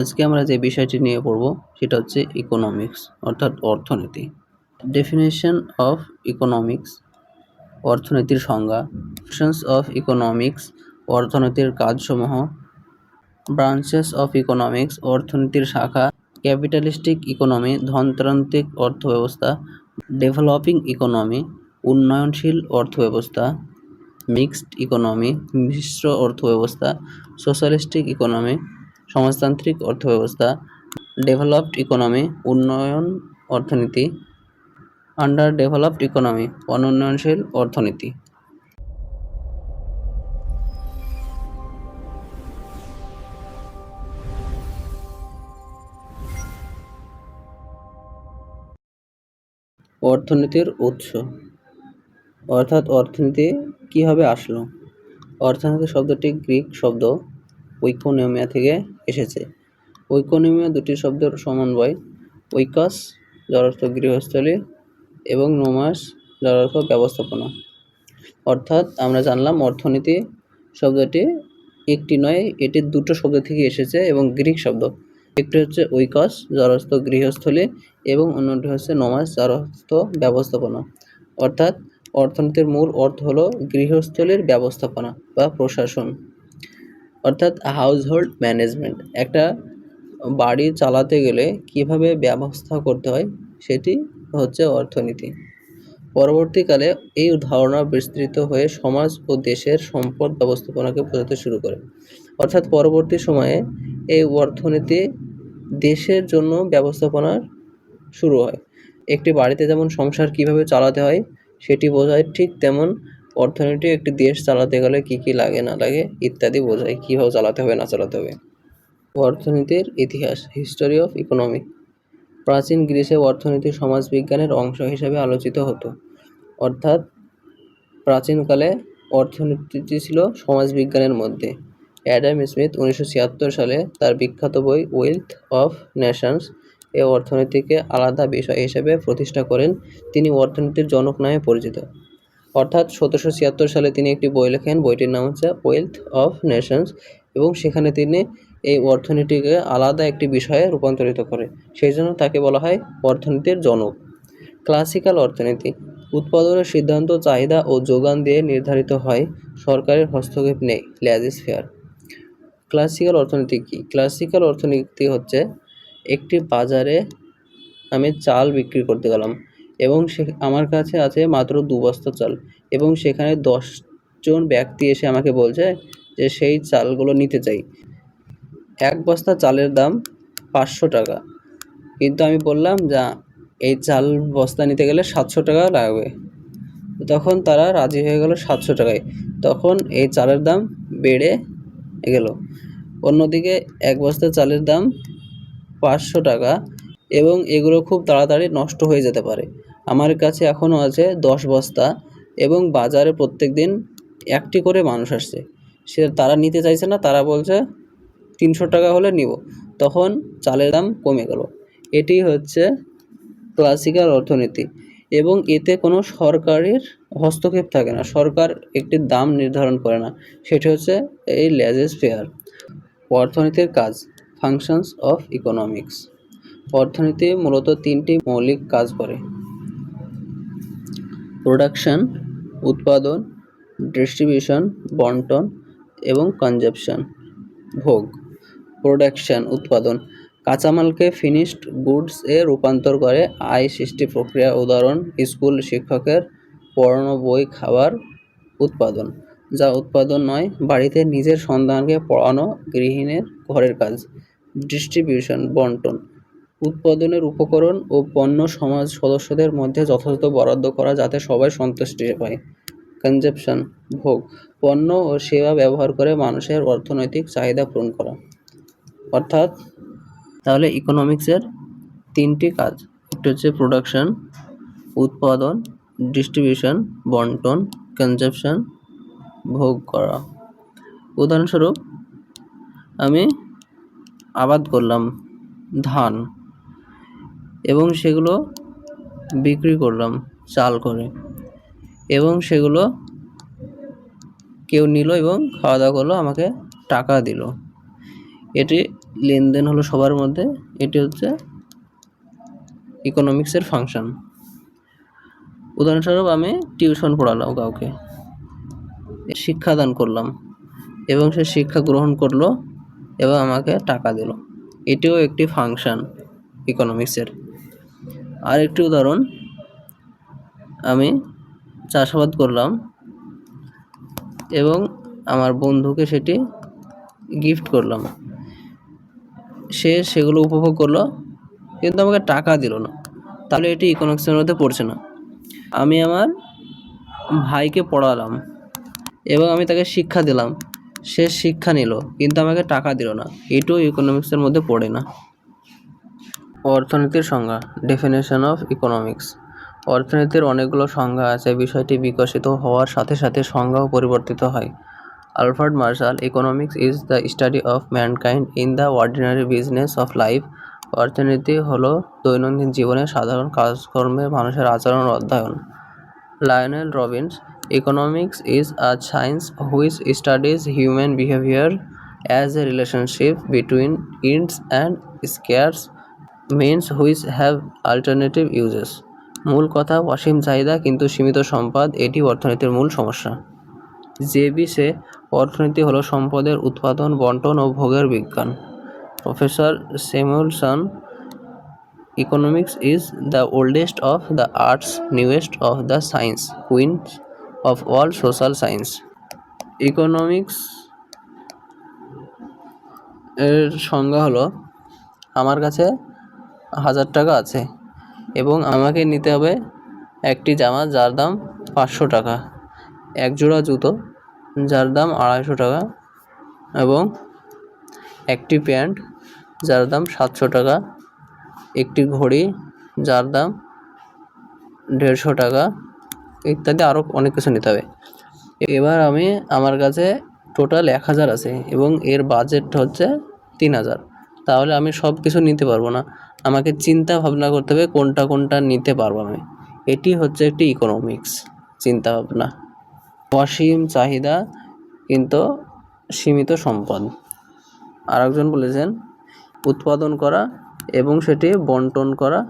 আজকে আমরা যে বিষয়টি নিয়ে পড়ব সেটা হচ্ছে ইকোনমিক্স অর্থাৎ অর্থনীতি। ডেফিনেশন অফ ইকোনমিক্স, অর্থনীতির সংজ্ঞা। ফাংশনস অফ ইকোনমিক্স, অর্থনীতির কাজসমূহ। ব্রাঞ্চেস অফ ইকোনমিক্স, অর্থনীতির শাখা। ক্যাপিটালিস্টিক ইকোনমি, ধনতান্ত্রিক অর্থব্যবস্থা। ডেভেলপিং ইকোনমি, উন্নয়নশীল অর্থব্যবস্থা। মিক্সড ইকোনমি, মিশ্র অর্থব্যবস্থা। সোশ্যালিস্টিক ইকোনমি, সমাজতান্ত্রিক অর্থব্যবস্থা। ডেভেলপড ইকোনমি, উন্নয়ন অর্থনীতি। আন্ডার ডেভেলপড ইকোনমি, অনুন্নয়নশীল অর্থনীতি। অর্থনীতির উৎস অর্থাৎ অর্থনীতি কিভাবে আসলো। অর্থনীতি শব্দটি গ্রিক শব্দ ওইকোনমিয়া থেকে এসেছে। ওইকোনমিয়া দুটি শব্দের সমন্বয়। ওইকস যার অর্থ গৃহস্থলী এবং নোমাস যার অর্থ ব্যবস্থাপনা। অর্থাৎ আমরা জানলাম অর্থনীতি শব্দটি একটি নয়, এটি দুটো শব্দ থেকে এসেছে এবং গ্রিক শব্দ। একটি হচ্ছে ওইকস যার অর্থ গৃহস্থলী এবং অন্যটি হচ্ছে নোমাস যার অর্থ ব্যবস্থাপনা। অর্থাৎ অর্থনীতির মূল অর্থ হলো গৃহস্থলীর ব্যবস্থাপনা বা প্রশাসন, অর্থাৎ হাউসহোল্ড ম্যানেজমেন্ট। একটা বাড়ি চালাতে গেলে কিভাবে ব্যবস্থা করতে হয় সেটি হচ্ছে অর্থনীতি। পরবর্তীকালে এই ধারণা বিস্তৃত হয়ে সমাজ ও দেশের সম্পদ ব্যবস্থাপনাকে বোঝাতে শুরু করে। অর্থাৎ পরবর্তী সময়ে এই অর্থনীতি দেশের জন্য ব্যবস্থাপনার শুরু হয়। একটি বাড়িতে যেমন সংসার কিভাবে চালাতে হয় সেটি বোঝায়, ঠিক তেমন অর্থনীতি একটি দেশ চালাতে গেলে কি কি লাগে না লাগে ইত্যাদি বোঝায়, কীভাবে চালাতে হবে না চালাতে হবে। অর্থনীতির ইতিহাস, হিস্টোরি অফ ইকোনমি। প্রাচীন গ্রিসে অর্থনীতি সমাজবিজ্ঞানের অংশ হিসেবে আলোচিত হতো। অর্থাৎ প্রাচীনকালে অর্থনীতি ছিল সমাজবিজ্ঞানের মধ্যে। অ্যাডাম স্মিথ 1976 সালে তার বিখ্যাত বই ওয়েলথ অফ নেশনস এ অর্থনীতিকে আলাদা বিষয় হিসেবে প্রতিষ্ঠা করেন। তিনি অর্থনীতির জনক নামে পরিচিত। অর্থাৎ 1776 সালে তিনি একটি বই লেখেন, বইটির নাম হচ্ছে ওয়েলথ অফ নেশনস, এবং সেখানে তিনি এই অর্থনীতিকে আলাদা একটি বিষয়ে রূপান্তরিত করে, সেই জন্য তাকে বলা হয় অর্থনীতির জনক। ক্লাসিক্যাল অর্থনীতি, উৎপাদনের সিদ্ধান্ত চাহিদা ও যোগান দিয়ে নির্ধারিত হয়, সরকারের হস্তক্ষেপ নেই, ল্যাজিস ফেয়ার। ক্লাসিক্যাল অর্থনীতি কি? ক্লাসিক্যাল অর্থনীতি হচ্ছে একটি বাজারে আমি চাল বিক্রি করতে গেলাম এবং আমার কাছে আছে মাত্র 2 বস্তা চাল, এবং সেখানে 10 জন ব্যক্তি এসে আমাকে বলছে যে সেই চালগুলো নিতে চাই। 1 বস্তা চালের দাম 500 টাকা, কিন্তু আমি বললাম যে এই চাল বস্তা নিতে গেলে 700 টাকা লাগবে। তখন তারা রাজি হয়ে গেল 700 টাকায়। তখন এই চালের দাম বেড়ে গেল। অন্যদিকে 1 বস্তা চালের দাম 500 টাকা, এবং এগুলো খুব তাড়াতাড়ি নষ্ট হয়ে যেতে পারে। আমার কাছে এখনও আছে 10 বস্তা, এবং বাজারে প্রত্যেক দিন একটি করে মানুষ আসছে, তারা নিতে চাইছে না, তারা বলছে 300 টাকা হলে নিব। তখন চালের দাম কমে গেল। এটি হচ্ছে ক্লাসিক্যাল অর্থনীতি, এবং এতে কোনো সরকারের হস্তক্ষেপ থাকে না, সরকার একটি দাম নির্ধারণ করে না, সেটি হচ্ছে এই ল্যাজিস ফেয়ার। অর্থনীতির কাজ, ফাংশনস অফ ইকোনমিক্স। অর্থনীতি মূলত 3টি মৌলিক কাজ করে: প্রোডাকশন উৎপাদন, ডিস্ট্রিবিউশন বন্টন, এবং কনজাম্পশন ভোগ। প্রোডাকশন উৎপাদন, কাঁচামালকে ফিনিশড গুডস এ রূপান্তর করে আয় সৃষ্টি প্রক্রিয়া। উদাহরণ স্কুল শিক্ষকের পড়ানো বই, খাবার। উৎপাদন, যা উৎপাদন নয়, বাড়িতে নিজের সন্তানকে পড়ানো, গৃহিণীর ঘরের কাজ। ডিস্ট্রিবিউশন বন্টন, উৎপাদনের উপকরণ ও পণ্য সমাজ সদস্যদের মধ্যে যথাযথ বরাদ্দ করা যাতে সবাই সন্তুষ্টি পায়। কনজাম্পশন ভোগ, পণ্য ও সেবা ব্যবহার করে মানুষের অর্থনৈতিক চাহিদা পূরণ করা। অর্থাৎ তাহলে ইকোনমিক্সের 3টি কাজ, একটি হচ্ছে প্রোডাকশন উৎপাদন, ডিস্ট্রিবিউশন বন্টন, কনজাম্পশন ভোগ করা। উদাহরণস্বরূপ আমি আবাদ করলাম ধান, এবং সেগুলো বিক্রি করলাম চাল করে, এবং সেগুলো কেউ নিল এবং খাওয়া দাওয়া করলো, আমাকে টাকা দিল। এটি লেনদেন হলো সবার মধ্যে, এটি হচ্ছে ইকোনমিক্সের ফাংশন। উদাহরণস্বরূপ আমি টিউশন পড়ালাম কাউকে, শিক্ষাদান করলাম এবং সে শিক্ষা গ্রহণ করলো এবং আমাকে টাকা দিল, এটিও একটি ফাংশন ইকোনমিক্সের। আর একটি উদাহরণ, আমি চাষাবাদ করলাম এবং আমার বন্ধুকে সেটি গিফট করলাম, সে সেগুলো উপভোগ করলো কিন্তু আমাকে টাকা দিল না, তাহলে এটি ইকোনমিক্সের মধ্যে পড়ছে না। আমি আমার ভাইকে পড়ালাম এবং আমি তাকে শিক্ষা দিলাম, সে শিক্ষা নিল কিন্তু আমাকে টাকা দিল না, এটিও ইকোনমিক্সের মধ্যে পড়ে না। অর্থনীতির সংজ্ঞা, ডেফিনেশন অফ ইকোনমিক্স। অর্থনীতির অনেকগুলো সংজ্ঞা আছে, বিষয়টি বিকশিত হওয়ার সাথে সাথে সংজ্ঞাও পরিবর্তিত হয়। Alfred Marshall, economics is the study of mankind in the ordinary business of life. অর্থনীতি হলো দৈনন্দিন জীবনের সাধারণ কাজকর্মে মানুষের আচরণ অধ্যয়ন। Lionel Robbins, economics is a science which studies human behaviour as a relationship between ends and scarce means which have alternative uses। মূল কথা, অসীম চাহিদা কিন্তু সীমিত সম্পদ, এটি অর্থনীতির মূল সমস্যা। জেবিসে, অর্থনীতি হলো সম্পদের উৎপাদন, বন্টন ও ভোগের বিজ্ঞান। Professor Samuelson, economics is the oldest of the arts, newest of the science, queen of all social science. Economics এর সংজ্ঞা হলো, আমার কাছে 1000 টাকা আছে এবং আমাকে নিতে হবে একটি জামা যার দাম 500 টাকা, এক জোড়া জুতো যার দাম 250 টাকা এবং একটি প্যান্ট যার দাম 700 টাকা, একটি ঘড়ি যার দাম 150 টাকা ইত্যাদি, আরও অনেক কিছু নিতে হবে। এবার আমার কাছে টোটাল 1000 আছে এবং এর বাজেট হচ্ছে 3000, তাহলে আমি সব কিছু নিতে পারবো না, আমাকে চিন্তা ভাবনা করতে হবে কোনটা কোনটা নিতে পারবো আমি, এটি হচ্ছে একটি ইকোনমিক্স চিন্তা ভাবনা। অসীম চাহিদা কিন্তু সীমিত সম্পদ। আরেকজন বলেছেন উৎপাদন করা এবং সেটি বন্টন করা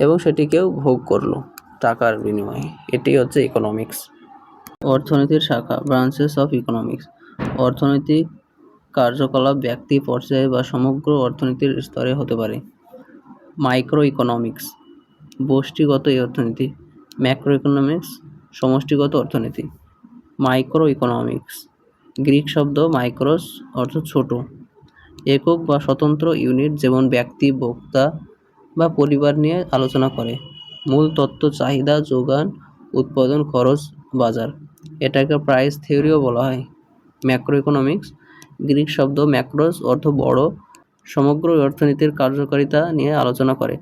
এবং সেটি কেউ ভোগ করলো টাকার বিনিময়ে, এটি হচ্ছে ইকোনমিক্স। অর্থনীতির শাখা, ব্রাঞ্চেস অফ ইকোনমিক্স। অর্থনৈতিক কার্যকলাপ ব্যক্তি পর্যায়ে বা সমগ্র অর্থনীতির স্তরে হতে পারে। মাইক্রো ইকোনমিক্স, গোষ্ঠীগত অর্থনীতি। ম্যাক্রো ইকোনমিক্স, সমষ্টিগত অর্থনীতি। মাইক্রো ইকোনমিক্স, গ্রিক শব্দ মাইক্রোস অর্থ ছোট। একক বা স্বতন্ত্র ইউনিট যেমন ব্যক্তি, ভোক্তা বা পরিবার নিয়ে আলোচনা করে। মূল তত্ত্ব চাহিদা, যোগান, উৎপাদন, খরচ, বাজার, এটাকে প্রাইস থিওরিও বলা হয়। ম্যাক্রো ইকোনমিক্স, গ্রিক শব্দ ম্যাক্রোস অর্থ বড়, সমগ্র অর্থনীতির কার্যকারিতা নিয়ে আলোচনা করে।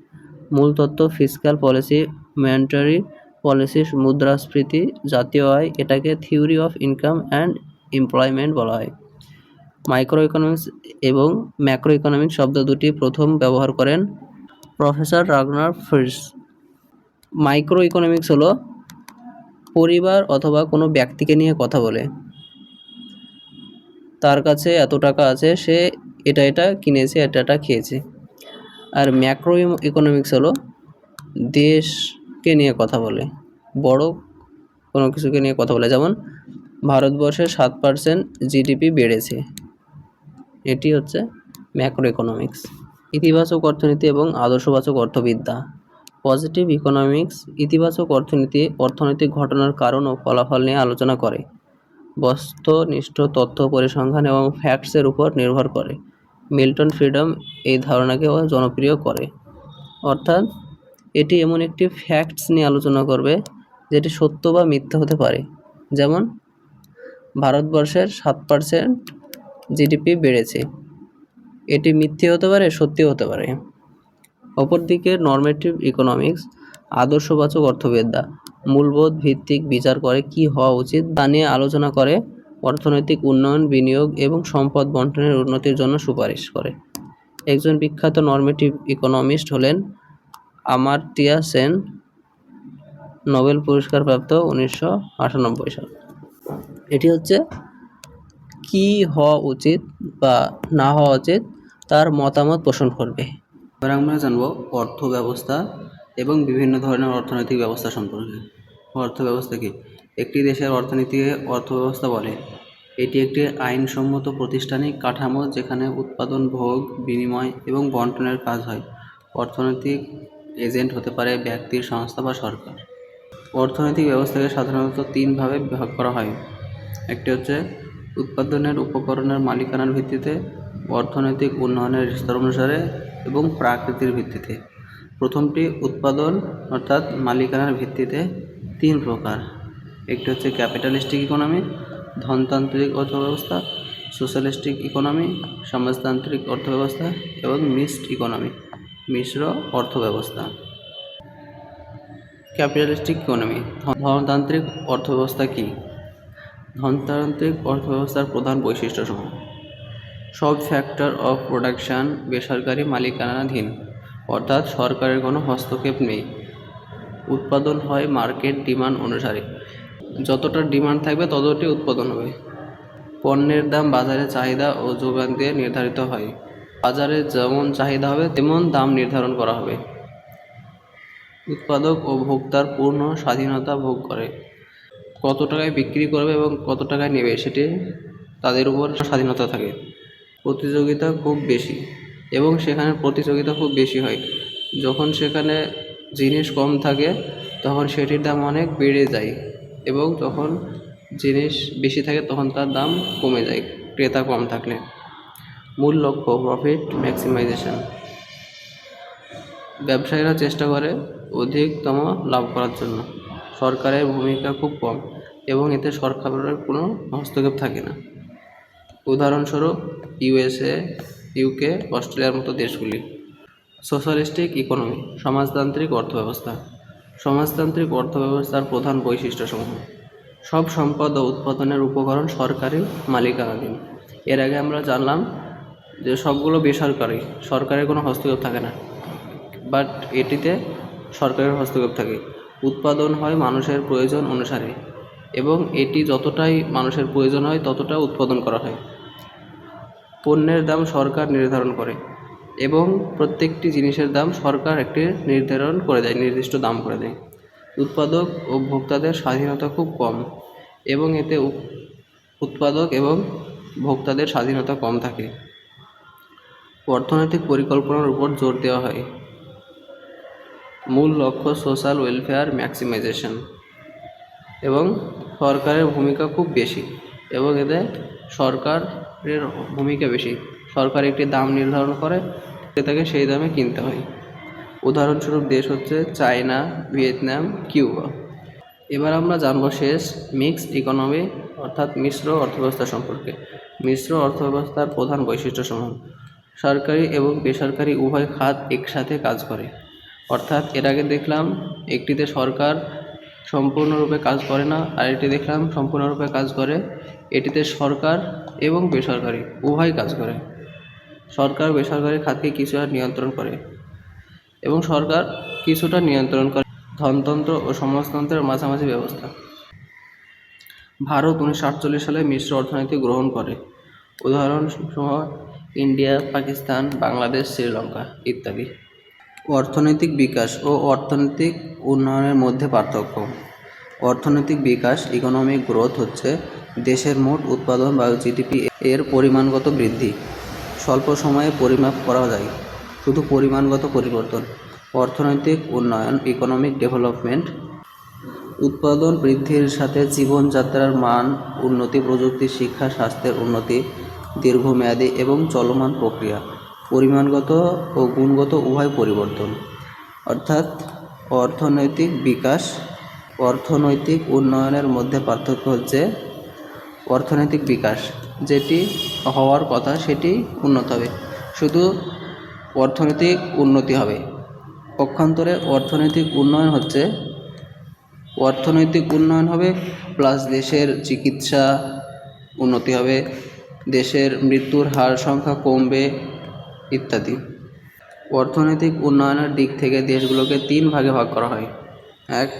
মূল তত্ত্ব ফিসক্যাল পলিসি, মনিটারি পলিসি, মুদ্রাস্ফীতি, জাতীয় আয়, এটাকে theory of income and employment বলা হয়। মাইক্রো ইকোনমিক্স এবং ম্যাক্রো ইকোনমিক্স শব্দ দুটি প্রথম ব্যবহার করেন professor Ragnar Frisch. Micro economics হলো পরিবার অথবা কোনো ব্যক্তিকে নিয়ে কথা বলে, তার কাছে এত টাকা আছে, সে এটা কিনেছে, এটা খেয়েছে। আর ম্যাক্রো ইকোনমিক্স হলো দেশকে নিয়ে কথা বলে, বড় কোনো কিছুকে নিয়ে কথা বলে, যেমন ভারতবর্ষের 7% জিডিপি বেড়েছে, এটি হচ্ছে ম্যাক্রো ইকোনমিক্স। ইতিবাচক অর্থনীতি এবং আদর্শবাচক অর্থবিদ্যা। পজিটিভ ইকোনমিক্স ইতিবাচক অর্থনীতি অর্থনৈতিক ঘটনার কারণ ও ফলাফল নিয়ে আলোচনা করে, বস্তুনিষ্ঠ তথ্য পরিসংখ্যান এবং ফ্যাক্টসের উপর নির্ভর করে। মিল্টন ফ্রিডম এই ধারণাকে জনপ্রিয় করে, অর্থাৎ এটি এমন একটি ফ্যাক্টস নিয়ে আলোচনা করবে যেটি সত্য বা মিথ্যা হতে পারে, যেমন ভারতবর্ষের 7% জিডিপি বেড়েছে, এটি মিথ্যে হতে পারে, সত্যিও হতে পারে। অপরদিকে নর্মেটিভ ইকোনমিক্স আদর্শবাচক অর্থবিদ্যা মূলবোধ ভিত্তিক বিচার করে কি হওয়া উচিত তা নিয়ে আলোচনা করে, অর্থনৈতিক উন্নয়ন, বিনিয়োগ এবং সম্পদ বন্টনের উন্নতির জন্য সুপারিশ করে। একজন বিখ্যাত নর্মেটিভ ইকোনমিস্ট হলেন আমার্তিয়া সেন, নোবেল পুরস্কার প্রাপ্ত 1998 সাল। এটি হচ্ছে কি হওয়া উচিত বা না হওয়া উচিত তার মতামত পোষণ করবে। এবার আমরা জানবো অর্থ ব্যবস্থা এবং বিভিন্ন ধরনের অর্থনৈতিক ব্যবস্থা সম্পর্কে। অর্থ ব্যবস্থা কি? একটি দেশের অর্থনীতিকে অর্থ ব্যবস্থা বলে। এটি একটি আইনসম্মত প্রাতিষ্ঠানিক কাঠামো যেখানে উৎপাদন, ভোগ, বিনিময় এবং বন্টনের কাজ হয়। অর্থনৈতিক এজেন্ট হতে পারে ব্যক্তি, সংস্থা বা সরকার। অর্থনৈতিক ব্যবস্থাকে সাধারণত তিন ভাগে ভাগ করা হয়। একটি হচ্ছে উৎপাদনের উপকরণের মালিকানার ভিত্তিতে, অর্থনৈতিক উন্নয়নের স্তর অনুসারে এবং প্রাকৃতির ভিত্তিতে। প্রথমটি উৎপাদন অর্থাৎ মালিকানার ভিত্তিতে তিন প্রকার। একটি হচ্ছে ক্যাপিটালিস্টিক ইকোনমি, ধনতান্ত্রিক অর্থব্যবস্থা, সোশ্যালিস্টিক ইকোনমি, সমাজতান্ত্রিক অর্থব্যবস্থা এবং মিক্সড ইকোনমি, মিশ্র অর্থব্যবস্থা। ক্যাপিটালিস্টিক ইকোনমি, ধনতান্ত্রিক অর্থব্যবস্থা কি? ধনতান্ত্রিক অর্থব্যবস্থার প্রধান বৈশিষ্ট্যসমূহ: সব ফ্যাক্টর অফ প্রোডাকশান বেসরকারি মালিকানাধীন, অর্থাৎ সরকারের কোনো হস্তক্ষেপ নেই। উৎপাদন হয় মার্কেট ডিমান্ড অনুসারে, যতটা ডিমান্ড থাকবে ততটাই উৎপাদন হবে। পণ্যের দাম বাজারে চাহিদা ও যোগান দিয়ে নির্ধারিত হয়। বাজারে যেমন চাহিদা হবে তেমন দাম নির্ধারণ করা হবে। উৎপাদক ও ভোক্তার পূর্ণ স্বাধীনতা ভোগ করে। কত টাকায় বিক্রি করবে এবং কত টাকায় নেবে সেটি তাদের উপর স্বাধীনতা থাকে। প্রতিযোগিতা খুব বেশি এবং সেখানে প্রতিযোগিতা খুব বেশি হয়। যখন সেখানে জিনিস কম থাকে তখন সেটির দাম অনেক বেড়ে যায় এবং যখন জিনিস বেশি থাকে তখন তার দাম কমে যায় ক্রেতা কম থাকলে। মূল লক্ষ্য প্রফিট ম্যাক্সিমাইজেশন। ব্যবসায়ীরা চেষ্টা করে অধিকতম লাভ করার জন্য। সরকারের ভূমিকা খুব কম এবং এতে সরকারের কোনো হস্তক্ষেপ থাকে না। উদাহরণস্বরূপ ইউএসএ, ইউকে, অস্ট্রেলিয়ার মতো দেশগুলি। সোশ্যালিস্টিক ইকোনমি, সমাজতান্ত্রিক অর্থব্যবস্থা। সমাজতান্ত্রিক অর্থব্যবস্থার প্রধান বৈশিষ্ট্যসমূহ: সব সম্পদ ও উৎপাদনের উপকরণ সরকারি মালিকানাধীন। এর আগে আমরা জানলাম যে সবগুলো বেসরকারি, সরকারের কোনো হস্তক্ষেপ থাকে না, বাট এটিতে সরকারের হস্তক্ষেপ থাকে। উৎপাদন হয় মানুষের প্রয়োজন অনুসারে এবং এটি যতটাই মানুষের প্রয়োজন হয় ততটা উৎপাদন করা হয়। পণ্যের দাম সরকার নির্ধারণ করে এবং প্রত্যেকটি জিনিসের দাম সরকার একটি নির্ধারণ করে দেয়, নির্দিষ্ট দাম করে দেয়। উৎপাদক ও ভোক্তাদের স্বাধীনতা খুব কম এবং এতে উৎপাদক এবং ভোক্তাদের স্বাধীনতা কম থাকে। অর্থনৈতিক পরিকল্পনার উপর জোর দেওয়া হয়। মূল লক্ষ্য সোশ্যাল ওয়েলফেয়ার ম্যাক্সিমাইজেশন এবং সরকারের ভূমিকা খুব বেশি এবং এতে সরকারের ভূমিকা বেশি। সরকার একটি দাম নির্ধারণ করে, ক্রেতাকে সেই দামে কিনতে হয়। উদাহরণস্বরূপ দেশ হচ্ছে চায়না, ভিয়েতনাম, কিউবা। এবার আমরা জানবো শেষ মিক্সড ইকোনমি অর্থাৎ মিশ্র অর্থব্যবস্থা সম্পর্কে। মিশ্র অর্থব্যবস্থার প্রধান বৈশিষ্ট্যসমূহ: সরকারি এবং বেসরকারি উভয় খাত একসাথে কাজ করে। অর্থাৎ এর আগে দেখলাম একটিতে সরকার সম্পূর্ণরূপে কাজ করে না, আর এটি দেখলাম সম্পূর্ণরূপে কাজ করে। এটিতে সরকার এবং বেসরকারি উভয় কাজ করে। সরকার বেসরকারি খাতকে কিছুটা নিয়ন্ত্রণ করে এবং সরকার কিছুটা নিয়ন্ত্রণ করে। ধনতন্ত্র ও সমাজতন্ত্রের মাঝামাঝি ব্যবস্থা। ভারত 1948 সালে মিশ্র অর্থনীতি গ্রহণ করে। উদাহরণসহ ইন্ডিয়া, পাকিস্তান, বাংলাদেশ, শ্রীলঙ্কা ইত্যাদি। অর্থনৈতিক বিকাশ ও অর্থনৈতিক উন্নয়নের মধ্যে পার্থক্য। অর্থনৈতিক বিকাশ, ইকোনমিক গ্রোথ হচ্ছে দেশের মোট উৎপাদন বা জিডিপি এর পরিমাণগত বৃদ্ধি। স্বল্প সময়ে পরিমাপ করা যায়, শুধু পরিমাণগত পরিবর্তন। অর্থনৈতিক উন্নয়ন, ইকোনমিক ডেভেলপমেন্ট, উৎপাদন বৃদ্ধির সাথে জীবনযাত্রার মান উন্নতি, প্রযুক্তি, শিক্ষা, স্বাস্থ্যের উন্নতি দীর্ঘমেয়াদী এবং চলমান প্রক্রিয়া। পরিমাণগত ও গুণগত উভয় পরিবর্তন। অর্থাৎ অর্থনৈতিক বিকাশ, অর্থনৈতিক উন্নয়নের মধ্যে পার্থক্য হচ্ছে অর্থনৈতিক বিকাশ যেটি হওয়ার কথা সেটি উন্নত হবে, শুধু অর্থনৈতিক উন্নতি হবে। পক্ষান্তরে অর্থনৈতিক উন্নয়ন হচ্ছে অর্থনৈতিক উন্নয়ন হবে প্লাস দেশের চিকিৎসা উন্নতি হবে, দেশের মৃত্যুর হার সংখ্যা কমবে ইত্যাদি। অর্থনৈতিক উন্নয়নের দিক থেকে দেশগুলোকে তিন ভাগে ভাগ করা হয়। এক,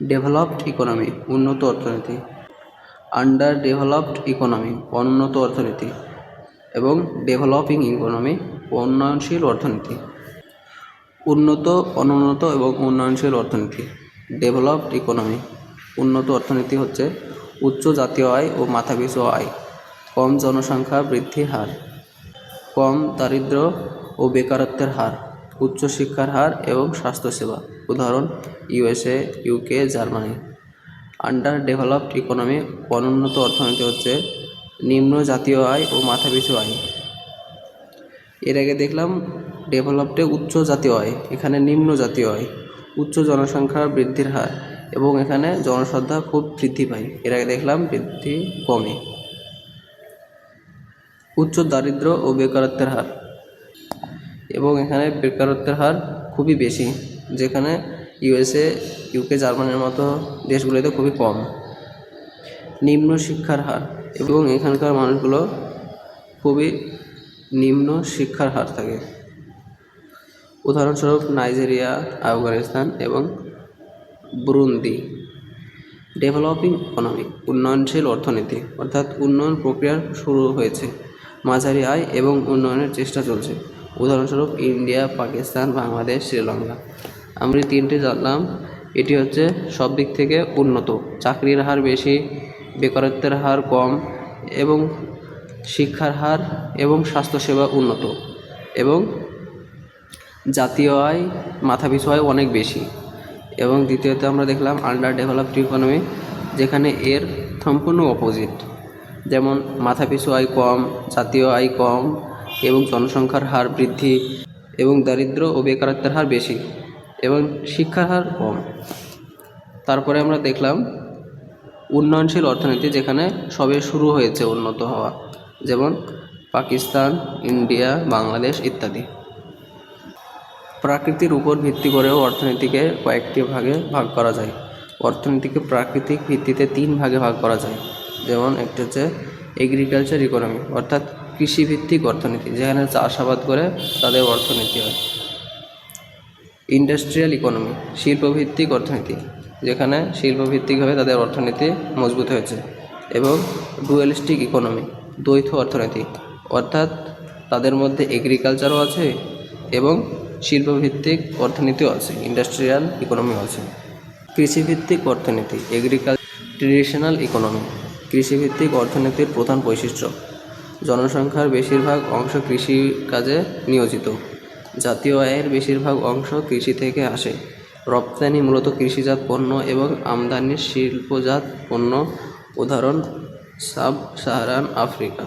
ডেভেলপড ইকোনমি, উন্নত অর্থনীতি। আন্ডার ডেভেলপড ইকোনমি, অনুন্নত অর্থনীতি। এবং ডেভেলপিং ইকোনমি, উন্নয়নশীল অর্থনীতি। উন্নত, অনুন্নত এবং উন্নয়নশীল অর্থনীতি। Developed economy. উন্নত অর্থনীতি হচ্ছে উচ্চ জাতীয় আয় ও মাথাপিছু আয়, কম জনসংখ্যা বৃদ্ধির হার, কম দারিদ্র্য ও বেকারত্বের হার, উচ্চ শিক্ষার হার এবং স্বাস্থ্যসেবা। উদাহরণ USA, UK, Germany. Under developed economy. অনুন্নত অর্থনীতি হচ্ছে নিম্ন জাতীয় আয় ও মাথাপিছু আয়। এর আগে দেখলাম ডেভেলপডে উচ্চ জাতীয় আয়, এখানে নিম্ন জাতীয় আয়, উচ্চ জনসংখ্যা বৃদ্ধির হার এবং এখানে জনসংখ্যা খুব বৃদ্ধি পায়। এর আগে দেখলাম বৃদ্ধি কমে। উচ্চ দারিদ্র্য ও বেকারত্বের হার, এবং এখানে বেকারত্বের হার খুবই বেশি, যেখানে USA, UK, জার্মানির মতো দেশগুলিতে খুবই কম। নিম্ন শিক্ষার হার, এবং এখানকার মানুষগুলো খুবই নিম্ন শিক্ষার হার থাকে। উদাহরণস্বরূপ নাইজেরিয়া, আফগানিস্তান এবং বুরুন্দি। Developing economy. উন্নয়নশীল অর্থনীতি, অর্থাৎ উন্নয়ন প্রক্রিয়া শুরু হয়েছে, মাঝারি আয় এবং উন্নয়নের চেষ্টা চলছে। উদাহরণস্বরূপ ইন্ডিয়া, পাকিস্তান, বাংলাদেশ, শ্রীলঙ্কা। আমরা তিনটে জানলাম, এটি হচ্ছে সব দিক থেকে উন্নত। চাকরির হার বেশি, বেকারত্বের হার কম, এবং শিক্ষার হার এবং স্বাস্থ্যসেবা উন্নত, এবং জাতীয় আয় মাথাপিছু আয় অনেক বেশি। এবং দ্বিতীয়তে আমরা দেখলাম আন্ডার ডেভেলপড ইকোনমি, যেখানে এর সম্পূর্ণ অপোজিট, যেমন মাথাপিছু আয় কম, জাতীয় আয় কম এবং জনসংখ্যার হার বৃদ্ধি, এবং দারিদ্র্য ও বেকারত্বের হার বেশি এবং শিক্ষার হার কম। তারপরে আমরা দেখলাম উন্নয়নশীল অর্থনীতি, যেখানে সবে শুরু হয়েছে উন্নত হওয়া, যেমন পাকিস্তান, ইন্ডিয়া, বাংলাদেশ ইত্যাদি। প্রাকৃতির উপর ভিত্তি করেও অর্থনীতিকে কয়েকটি ভাগে ভাগ করা যায়। অর্থনীতিকে প্রাকৃতিক ভিত্তিতে 3 ভাগে ভাগ করা যায়। যেমন একটি হচ্ছে এগ্রিকালচার ইকোনমি, অর্থাৎ কৃষিভিত্তিক অর্থনীতি, যেখানে চাষাবাদ করে তাদের অর্থনীতি হয়। ইন্ডাস্ট্রিয়াল ইকোনমি, শিল্পভিত্তিক অর্থনীতি, যেখানে শিল্পভিত্তিকভাবে তাদের অর্থনীতি মজবুত হয়েছে। এবং ডুয়ালিস্টিক ইকোনমি, দ্বৈত অর্থনীতি, অর্থাৎ তাদের মধ্যে এগ্রিকালচারও আছে এবং শিল্পভিত্তিক অর্থনীতিও আছে, ইন্ডাস্ট্রিয়াল ইকোনমিও আছে। কৃষিভিত্তিক অর্থনীতি, ট্রেডিশনাল ইকোনমি। কৃষিভিত্তিক অর্থনীতির প্রধান বৈশিষ্ট্য: জনসংখ্যার বেশিরভাগ অংশ কৃষিকাজে নিয়োজিত, জাতীয় আয়ের বেশিরভাগ অংশ কৃষি থেকে আসে, রপ্তানি মূলত কৃষিজাত পণ্য এবং আমদানি শিল্পজাত পণ্য। উদাহরণ সাব সাহারান আফ্রিকা।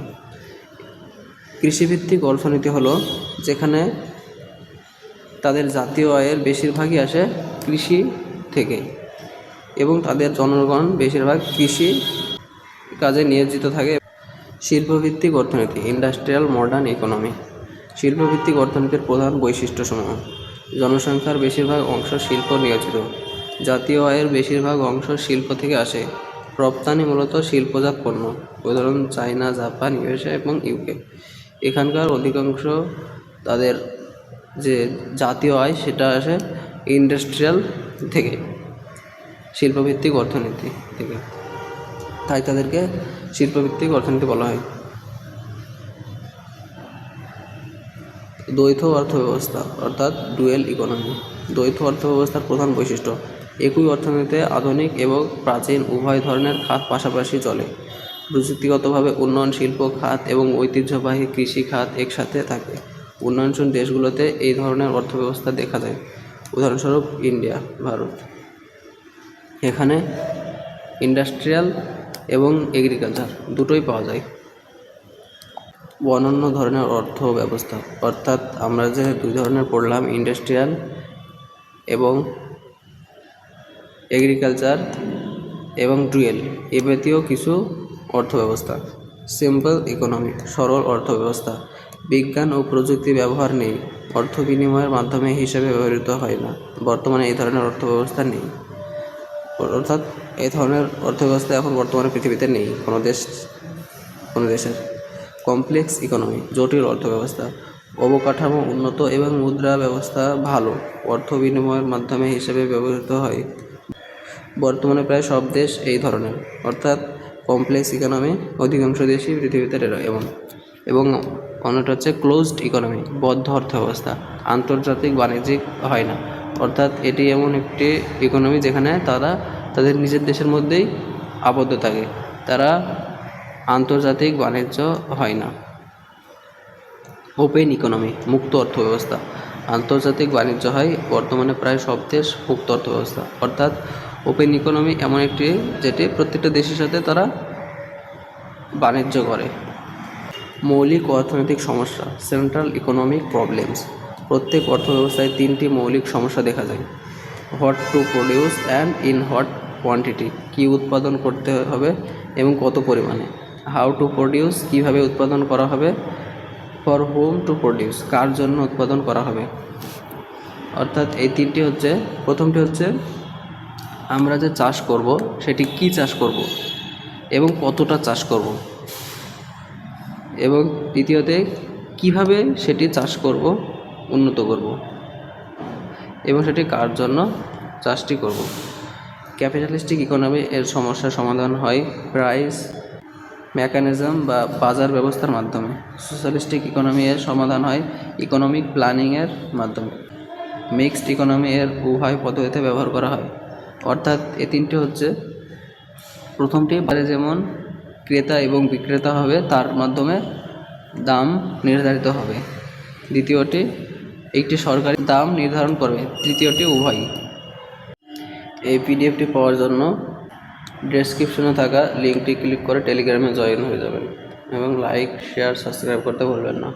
কৃষিভিত্তিক অর্থনীতি হলো যেখানে তাদের জাতীয় আয়ের বেশিরভাগই আসে কৃষি থেকে এবং তাদের জনগণ বেশিরভাগ কৃষি কাজে নিয়োজিত থাকে। শিল্পভিত্তিক অর্থনীতি, ইন্ডাস্ট্রিয়াল মডার্ন ইকোনমি। শিল্পভিত্তিক অর্থনীতির প্রধান বৈশিষ্ট্যসমূহ: জনসংখ্যার বেশিরভাগ অংশ শিল্প নিয়োজিত, জাতীয় আয়ের বেশিরভাগ অংশ শিল্প থেকে আসে, রপ্তানি মূলত শিল্পজাত পণ্য। উদাহরণ চায়না, জাপান, USA এবং UK। এখানকার অধিকাংশ তাদের যে জাতীয় আয় সেটা আসে ইন্ডাস্ট্রিয়াল থেকে, শিল্পভিত্তিক অর্থনীতি থেকে, তাই তাদেরকে শিল্পভিত্তিক অর্থনীতি বলা হয়। দ্বৈত অর্থব্যবস্থা, অর্থাৎ ডুয়েল ইকোনমি। দ্বৈত অর্থব্যবস্থার প্রধান বৈশিষ্ট্য: একই অর্থনীতিতে আধুনিক এবং প্রাচীন উভয় ধরনের খাত পাশাপাশি চলে। প্রযুক্তিগতভাবে উন্নয়ন শিল্প খাত এবং ঐতিহ্যবাহী কৃষি খাত একসাথে থাকে। উন্নয়নশীল দেশগুলোতে এই ধরনের অর্থব্যবস্থা দেখা যায়। উদাহরণস্বরূপ ইন্ডিয়া, ভারত। এখানে ইন্ডাস্ট্রিয়াল এবং এগ্রিকালচার দুটোই পাওয়া যায়। অনন্য ধরনের অর্থ ব্যবস্থা, অর্থাৎ আমরা যে 2 ধরনের পড়লাম, ইন্ডাস্ট্রিয়াল এবং এগ্রিকালচার এবং ডুয়েল, এ ব্যতীয় কিছু অর্থব্যবস্থা। সিম্পল ইকোনমি, সরল অর্থব্যবস্থা। বিজ্ঞান ও প্রযুক্তি ব্যবহার নেই, অর্থ বিনিময়ের মাধ্যমে হিসেবে ব্যবহৃত হয় না। বর্তমানে এই ধরনের অর্থব্যবস্থা নেই, অর্থাৎ এই ধরনের অর্থব্যবস্থা এখন বর্তমানে পৃথিবীতে নেই কোনো দেশের। কমপ্লেক্স ইকোনমি, জটিল অর্থব্যবস্থা। অবকাঠামো উন্নত এবং মুদ্রা ব্যবস্থা ভালো, অর্থ বিনিময়ের মাধ্যমে হিসেবে ব্যবহৃত হয়। বর্তমানে প্রায় সব দেশ এই ধরনের, অর্থাৎ কমপ্লেক্স ইকোনমি অধিকাংশ দেশই পৃথিবীতে এবং অন্যটা হচ্ছে ক্লোজড ইকোনমি, বদ্ধ অর্থব্যবস্থা, আন্তর্জাতিক বাণিজ্যিক হয় না। অর্থাৎ এটি এমন একটি ইকোনমি যেখানে তারা তাদের নিজের দেশের মধ্যেই আবদ্ধ থাকে, তারা আন্তর্জাতিক বাণিজ্য হয় না। ওপেন ইকোনমি, মুক্ত অর্থব্যবস্থা, আন্তর্জাতিক বাণিজ্য হয় বর্তমানে প্রায় সব দেশ মুক্ত অর্থব্যবস্থা। অর্থাৎ ওপেন ইকোনমি এমন একটি যেটি প্রত্যেকটা দেশের সাথে তারা বাণিজ্য করে। মৌলিক অর্থনৈতিক সমস্যা, সেন্ট্রাল ইকোনমিক প্রবলেমস। প্রত্যেক অর্থব্যবস্থায় তিনটি মৌলিক সমস্যা দেখা যায়: what to produce and in what quantity, কী উৎপাদন করতে হবে এবং কত পরিমাণে; হাউ টু প্রডিউস, কীভাবে উৎপাদন করা হবে; ফর হোম টু প্রডিউস, কার জন্য উৎপাদন করা হবে। অর্থাৎ এই তিনটি হচ্ছে, প্রথমটি হচ্ছে আমরা যে চাষ করব সেটি কি চাষ করব এবং কতটা চাষ করব, এবং দ্বিতীয়তে কিভাবে সেটি চাষ করব, উন্নত করব, এবং সেটি কার জন্য চাষটি করব। ক্যাপিটালিস্টিক ইকোনমি এর সমস্যার সমাধান হয় প্রাইস মেকানিজম বা বাজার ব্যবস্থার মাধ্যমে। সোশ্যালিস্টিক ইকোনমি এর সমাধান হয় ইকোনমিক প্ল্যানিংয়ের মাধ্যমে। মিক্সড ইকোনমি এর উভয় পদ্ধতিতে ব্যবহার করা হয়। অর্থাৎ এই তিনটি হচ্ছে, প্রথমটি বাজারে যেমন ক্রেতা এবং বিক্রেতা হবে তার মাধ্যমে দাম নির্ধারিত হবে, দ্বিতীয়টি একটি সরকারি দাম নির্ধারণ করবে, তৃতীয়টি উভয়ই। এই পিডিএফটি পাওয়ার জন্য ডেসক্রিপশনে থাকা লিঙ্কটি ক্লিক করে টেলিগ্রামে জয়েন হয়ে যাবেন এবং লাইক, শেয়ার, সাবস্ক্রাইব করতে ভুলবেন না।